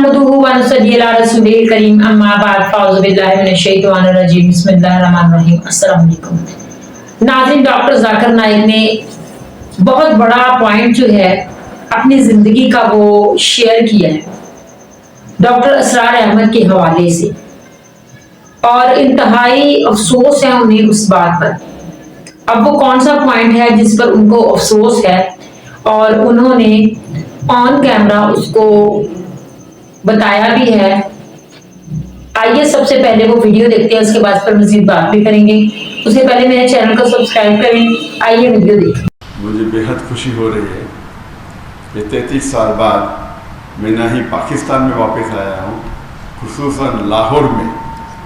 नहमदुहु व नसल्ली अला रसूलिल करीम अम्मा बाद फ़ाउज़ु बिल्लाहि मिनश शैतानिर रजीम बिस्मिल्लाहिर रहमानिर रहीम। अस्सलाम वालेकुम नाज़रीन, डॉक्टर जाकिर नाइक ने बहुत बड़ा पॉइंट जो है अपनी ज़िंदगी का वो शेयर किया है डॉक्टर असरार अहमद के हवाले से, और इंतहाई अफसोस है उन्हें उस बात पर। अब वो कौन सा पॉइंट है जिस पर उनको अफसोस है और उन्होंने ऑन कैमरा उसको बताया भी है। आइए सबसे पहले वो वीडियो देखते हैं, उसके बाद इस पर मजीद बात भी करेंगे। उससे पहले मेरे चैनल को सब्सक्राइब करें। आइए वीडियो देखें। मुझे बेहद खुशी हो रही है कि 33 साल बाद मैं ना ही पाकिस्तान में वापस आया हूँ, खुसूसन लाहौर में,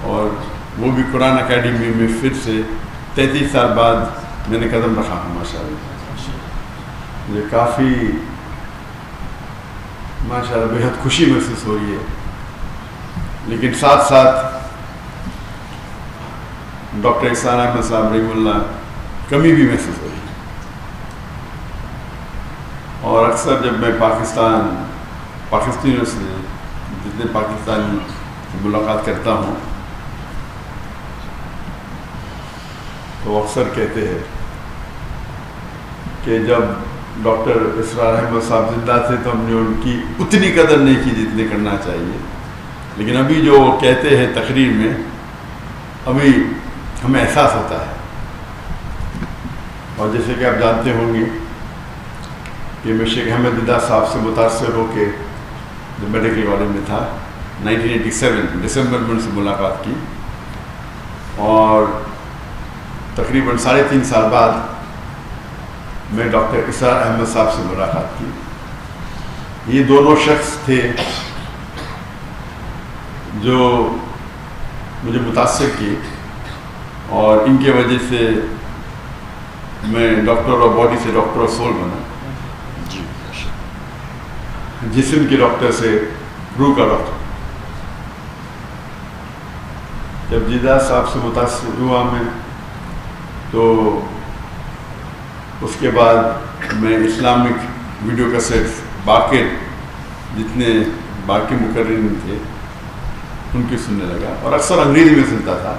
और वो भी कुरान अकेडमी में फिर से 33 साल बाद मैंने कदम रखा हूँ। माशाअल्लाह मुझे काफ़ी माशाअल्लाह बेहद खुशी महसूस हो रही है, लेकिन साथ साथ डॉक्टर इहसान अहमद साहब रहीमुल्लाह कमी भी महसूस हो रही है। और अक्सर जब मैं पाकिस्तानियों से, जितने पाकिस्तानी से मुलाकात करता हूँ, तो अक्सर कहते हैं कि जब डॉक्टर इसरार अहमद साहब जिंदा थे तो हमने उनकी उतनी कदर नहीं की जितनी करना चाहिए, लेकिन अभी जो कहते हैं तकरीर में, अभी हमें एहसास होता है। और जैसे कि आप जानते होंगे कि मैं शेख अहमद दीदा साहब से मुतासर होकर जो मेडिकल कॉलेज में था 1987 दिसंबर में उनसे मुलाकात की, और तकरीबन 3.5 साल बाद मैं डॉक्टर इसरार अहमद साहब से मुलाकात की। ये दोनों शख्स थे जो मुझे मुतासर किए, और इनके वजह से मैं डॉक्टर ऑफ बॉडी से डॉक्टर ऑफ सोल बना, जिस्म के डॉक्टर से रूह का डॉक्टर। जब दीदा साहब से मुतासर हुआ मैं, तो उसके बाद मैं इस्लामिक वीडियो कैसेट्स बाकी जितने बाकी मुकर्रिन थे उनकी सुनने लगा, और अक्सर अंग्रेज़ी में सुनता था।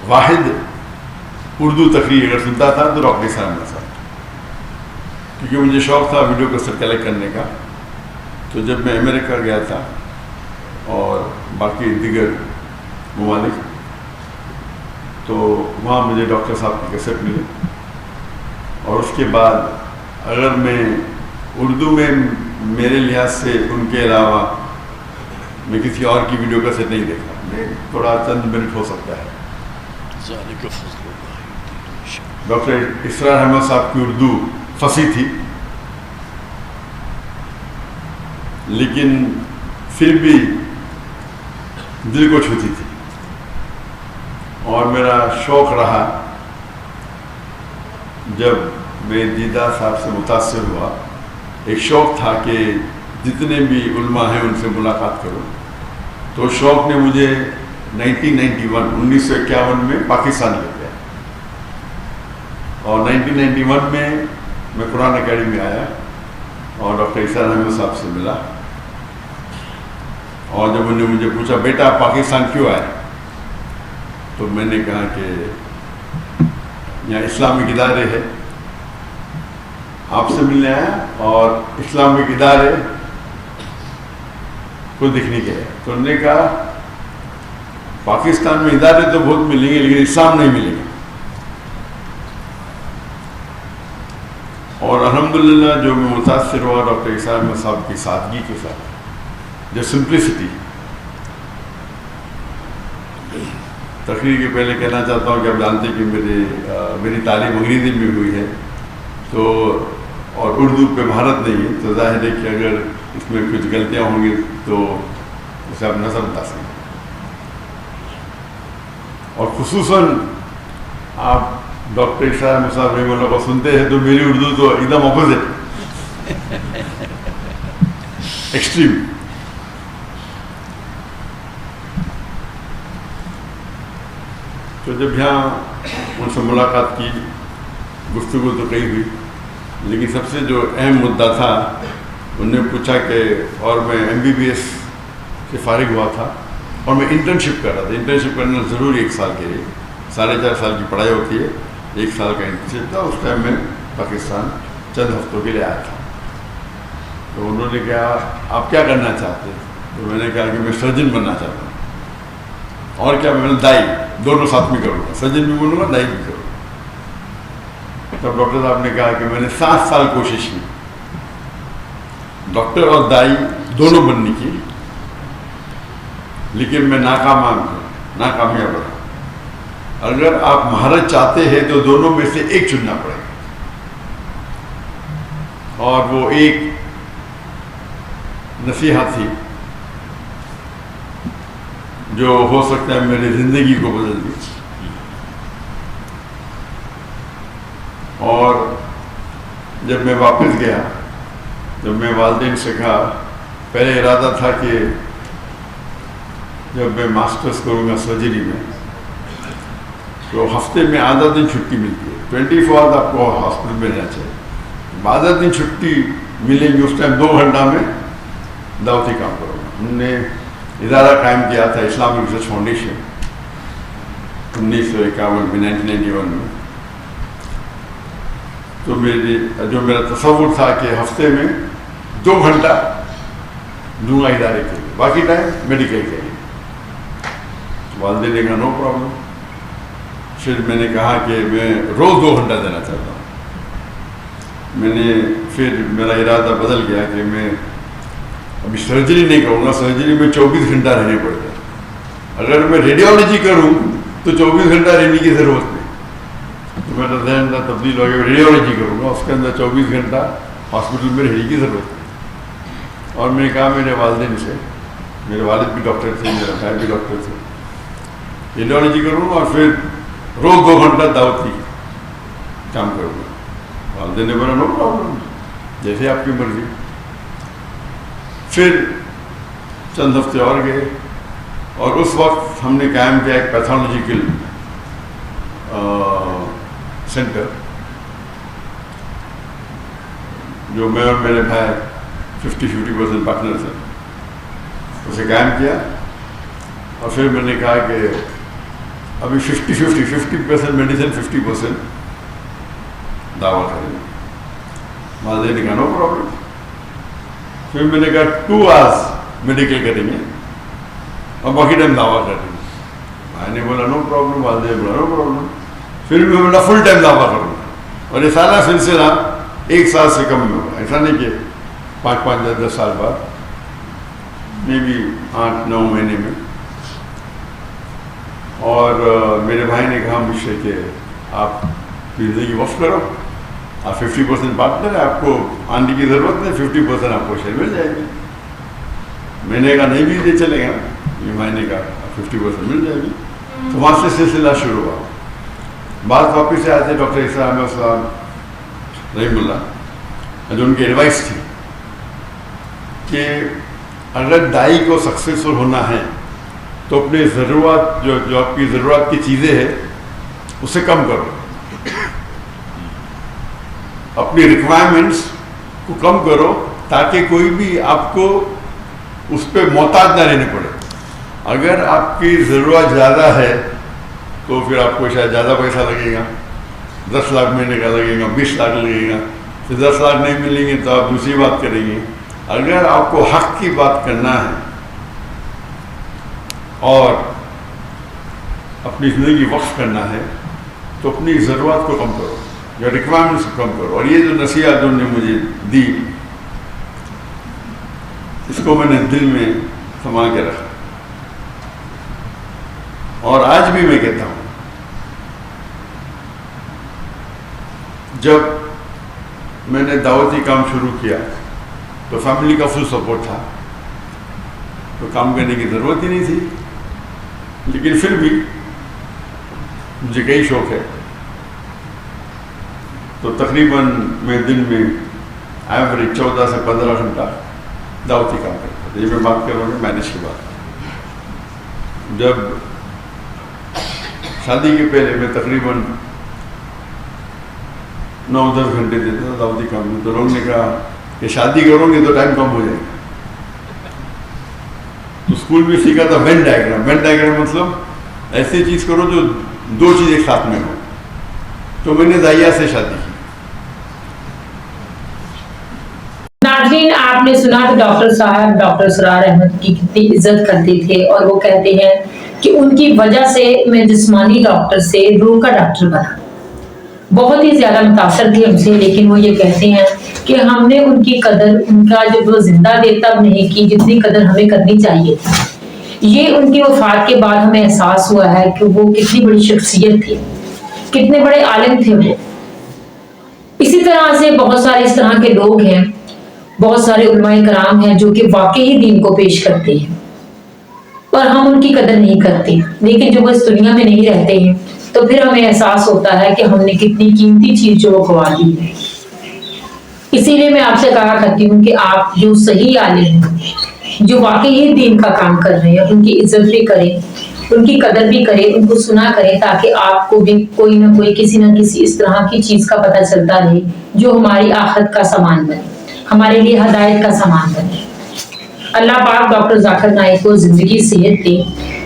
वाहिद उर्दू तकरीर अगर सुनता था तो डॉक्टर इहसान अहमद साहब, क्योंकि मुझे शौक़ था वीडियो कैसेट कलेक्ट करने का। तो जब मैं अमेरिका गया था और बाकी दीगर ममालिक, तो वहाँ मुझे डॉक्टर साहब की कैसेट मिली, और उसके बाद अगर मैं उर्दू में मेरे लिहाज से उनके अलावा मैं किसी और की वीडियो कैसेट नहीं देखा। मैं थोड़ा चंद मिनट हो सकता है। डॉक्टर इसरार अहमद साहब की उर्दू फसी थी, लेकिन फिर भी दिल को छूती थी, और मेरा शौक़ रहा जब मैं दीदा साहब से मुतासर हुआ, एक शौक़ था कि जितने भी उलमा हैं उनसे मुलाकात करूं। तो शौक़ ने मुझे 1951 में पाकिस्तान ले गया, और 1991 में मैं कुरान अकेडमी आया और डॉक्टर इहसान अहमद साहब से मिला। और जब उन्होंने मुझे पूछा, बेटा आप पाकिस्तान क्यों आए, तो मैंने कहा कि यहाँ इस्लामिक इदारे हैं, आपसे मिलने आया, और इस्लामिक इदारे को देखने गया। तो उन्होंने कहा पाकिस्तान में इदारे तो बहुत मिलेंगे, लेकिन इस्लाम नहीं मिलेगा। और अल्हम्दुलिल्लाह जो मैं मुतासर हुआ डॉक्टर इहसान अहमद साहब की सादगी के साथ, जो सिंप्लिसिटी। तकरीर के पहले कहना चाहता हूँ कि आप जानते हैं कि मेरी तालीम अंग्रेज़ी में हुई है, तो और उर्दू पे महारत नहीं है, तो जाहिर है कि अगर इसमें कुछ गलतियाँ होंगी तो उसे आप नज़रअंदाज करें। और खुसूसन आप डॉक्टर इहसान अहमद साहब रहीमुल्लाह को सुनते हैं तो मेरी उर्दू तो एकदम अपोजिट, एक्सट्रीम। तो जब यहाँ उनसे मुलाकात की, गुफ्तगू तो कही हुई, लेकिन सबसे जो अहम मुद्दा था, उन्होंने पूछा कि और मैं MBBS سے فارغ ہوا تھا اور میں انٹرنشپ کر رہا تھا. انٹرنشپ کرنا ضروری 1 سال کے لیے, 4.5 سال کی پڑھائی ہوتی ہے, 1 سال کا انٹرنشپ تھا. اس ٹائم میں پاکستان چند ہفتوں کے لیے آیا تھا. تو انہوں نے کہا آپ کیا کرنا چاہتے ہیں؟ تو میں نے کہا کہ میں سرجن بننا چاہتا ہوں. اور کیا؟ میں نے دائی دونوں ساتھ میں کروں گا, سرجن بھی بنوں گا, دائی بھی کروں گا. تب ڈاکٹر صاحب نے کہا کہ میں نے 7 سال کوشش کی ڈاکٹر اور دائی دونوں بننے کی, لیکن میں ناکامیاب رہا. اگر آپ مہارت چاہتے ہیں تو دونوں میں سے ایک چننا پڑے گا, اور وہ ایک نصیحت تھی جو ہو سکتا ہے میری زندگی کو بدل دی. اور جب میں واپس گیا, جب میں والدین سے کہا, پہلے ارادہ تھا کہ جب میں ماسٹرز کروں گا سرجری میں تو ہفتے میں آدھا دن چھٹی ملتی ہے, 24 آورز آپ کو ہاسپٹل میں رہنا چاہیے. آدھا دن چھٹی ملے گی, اس ٹائم 2 گھنٹہ میں دعوتی کام کروں گا. ہم نے ادارہ قائم کیا تھا اسلامک ریسرچ فاؤنڈیشن 1951 میں, 1991 میں. تو میرا تصور تھا کہ ہفتے میں 2 گھنٹہ دوں گا ادارے کے لیے, باقی ٹائم میڈیکل کے لیے. والدین نے کہا نو پرابلم. پھر میں نے کہا کہ میں روز 2 گھنٹہ دینا چاہتا ہوں. پھر میرا ارادہ بدل گیا کہ میں ابھی سرجری نہیں کروں گا. سرجری میں 24 گھنٹہ رہنے پڑتا ہے. اگر میں ریڈیولوجی کروں تو 24 گھنٹہ رہنے کی ضرورت نہیں. تو میرا ذہن تبدیل ہو گیا, ریڈیولوجی کروں گا, اس کے اندر 24 گھنٹہ ہاسپٹل میں رہنے کی ضرورت ہے. اور میں نے کہا میرے والدین سے, میرے والد بھی ڈاکٹر تھے, میرا بھائی بھی ڈاکٹر تھے, ریڈیولوجی کروں گا اور پھر روز 2 گھنٹہ دعوتی کام کروں گا. والدین نے بولا نو پرابلم, جیسے آپ کی مرضی. پھر چند ہفتے اور گئے, اور اس وقت ہم نے قائم کیا ایک پیتھولوجیکل سینٹر, جو میں اور میرے بھائی 50% پارٹنرز ہیں, اسے قائم کیا. اور پھر میں نے کہا کہ ابھی 50% میڈیسن 50% دعویٰ کریں گے. والدین نے کہا نو پرابلم. پھر میں نے کہا 2 آورز میڈیکل کریں گے اور باقی ٹائم دعویٰ کریں گے. بھائی نے بولا نو پرابلم, والدین نے بولا نو پرابلم. پھر بھی میں فل ٹائم دعویٰ کروں گا. اور یہ سارا سلسلہ 1 سال سے کم میں ہوگا. ایسا نہیں کہ 5 10 سال بعد, میں بھی 8 9 مہینے میں. اور میرے بھائی نے کہا مجھ سے کہ آپ زندگی وقف کرو, آپ 50% پارٹنر ہے, آپ کو آنے کی ضرورت نہیں, 50% آپ کو شیئر مل جائے گی. میں نے کہا نہیں بھی دے چلے گا. یہ بھائی نے کہا 50% مل جائے گی. تو وہاں سے سلسلہ شروع ہوا. بات واپس سے آتے ڈاکٹر عیسیٰ احمد صاحب رحیم اللہ, جو ان کی ایڈوائس تھی کہ اگر دائی کو سکسیسفل ہونا ہے تو اپنے ضرورت جو آپ کی ضرورت کی چیزیں ہیں اسے کم کرو, اپنی ریکوائرمنٹس کو کم کرو, تاکہ کوئی بھی آپ کو اس پہ محتاج نہ رہنے پڑے. اگر آپ کی ضرورت زیادہ ہے تو پھر آپ کو شاید زیادہ پیسہ لگے گا, 10 لاکھ مہینے کا لگے گا, 20 لاکھ لگے گا. پھر 10 لاکھ نہیں ملیں گے تو آپ دوسری بات کریں گے. اگر آپ کو حق کی بات کرنا ہے اور اپنی زندگی وقف کرنا ہے تو اپنی ضرورت کو کم کرو, یا ریکوائرمنٹس کو کم کرو. اور یہ جو نصیحت جو نے مجھے دی, اس کو میں نے دل میں سنبھال کے رکھا. اور آج بھی میں کہتا ہوں, جب میں نے دعوتی کام شروع کیا تو فیملی کا فل سپورٹ تھا, تو کام کرنے کی ضرورت ہی نہیں تھی. لیکن پھر بھی مجھے کئی شوق ہے, تو تقریباً میں دن میں ایوریج 14 سے 15 گھنٹہ دعوتی کام کرتا تھا. یہ میں بات کر رہا ہوں مینج کی بات. جب شادی کے پہلے میں تقریباً 9-10 گھنٹے دیتا تھا دعوتی کام میں. تو لوگوں نے کہا کہ شادی کرو گے تو ٹائم کم ہو جائے گا. تو स्कूल में सीखा था वेन डायग्राम। वेन डायग्राम मतलब ऐसी चीज़ करो जो दो चीज़ एक साथ में हो। तो मैंने दाइया से शादी की। नाज़रीन, आपने सुना कि डॉक्टर साहब डॉक्टर सरार अहमद की कितनी इज्जत करते थे, और वो कहते हैं कि उनकी वजह से मैं जिस्मानी डॉक्टर से रूह का डॉक्टर बना। बहुत ही ज्यादा मुतासर थे हमसे, लेकिन वो ये कहते हैं कि हमने उनकी कदर, उनका जब वो जिंदा थे तब नहीं की जितनी कदर हमें करनी चाहिए थी। ये उनकी वफात के बाद हमें एहसास हुआ है कि वो कितनी बड़ी शख्सियत थी, कितने बड़े आलिम थे वो। इसी तरह से बहुत सारे इस तरह के लोग हैं, बहुत सारे उलमाए कराम हैं जो कि वाकई ही दीन को पेश करते हैं, और हम उनकी कदर नहीं करते। लेकिन जब वो इस दुनिया में नहीं रहते हैं तो फिर हमें एहसास होता है कि हमने कितनी कीमती चीज जो गवा दी है। इसीलिए मैं आपसे कहा करती हूँ कि आप जो सही आलिम हैं, जो वाकई ही दीन का काम कर रहे हैं, उनकी इज्जत भी करें, उनकी कदर भी करें, उनको सुना करें, ताकि आपको भी कोई ना कोई किसी ना किसी इस तरह की चीज का पता चलता रहे जो हमारी आखिरत का सामान बने, हमारे लिए हदायत का सामान बने। अल्लाह पाक डॉक्टर जाकिर नाइक को जिंदगी सेहत दे,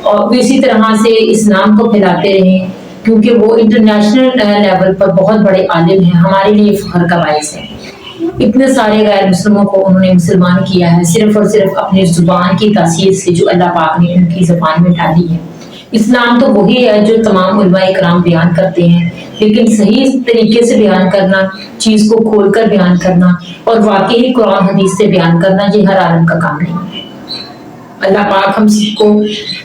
और वो इसी तरह से इस्लाम को फैलाते रहें, क्योंकि वो इंटरनेशनल लेवल पर बहुत बड़े आलिम हैं, हमारे लिए फख्र का बाइस है। इतने सारे गैर मुस्लिमों को उन्होंने मुसलमान किया है सिर्फ और सिर्फ अपनी जुबान की तासीर से जो अल्लाह पाक ने उनकी जुबान में डाली है। इस्लाम तो वही है जो तमाम उलमाए कराम बयान करते हैं, लेकिन सही तरीके से बयान करना, चीज को खोलकर बयान करना और वाकई ही कुरान हदीस से बयान करना, ये हर आलम का काम नहीं है। अल्लाह पाक हम सबको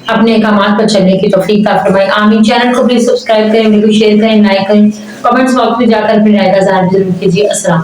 अपने अहकामात पर चलने की तौफीक अता फरमाए। आमीन। चैनल को प्लीज सब्सक्राइब करें, वीडियो शेयर करें, लाइक करें, कमेंट्स बॉक्स में जाकर अपनी राय का इज़हार जरूर कीजिए। अस्सलाम।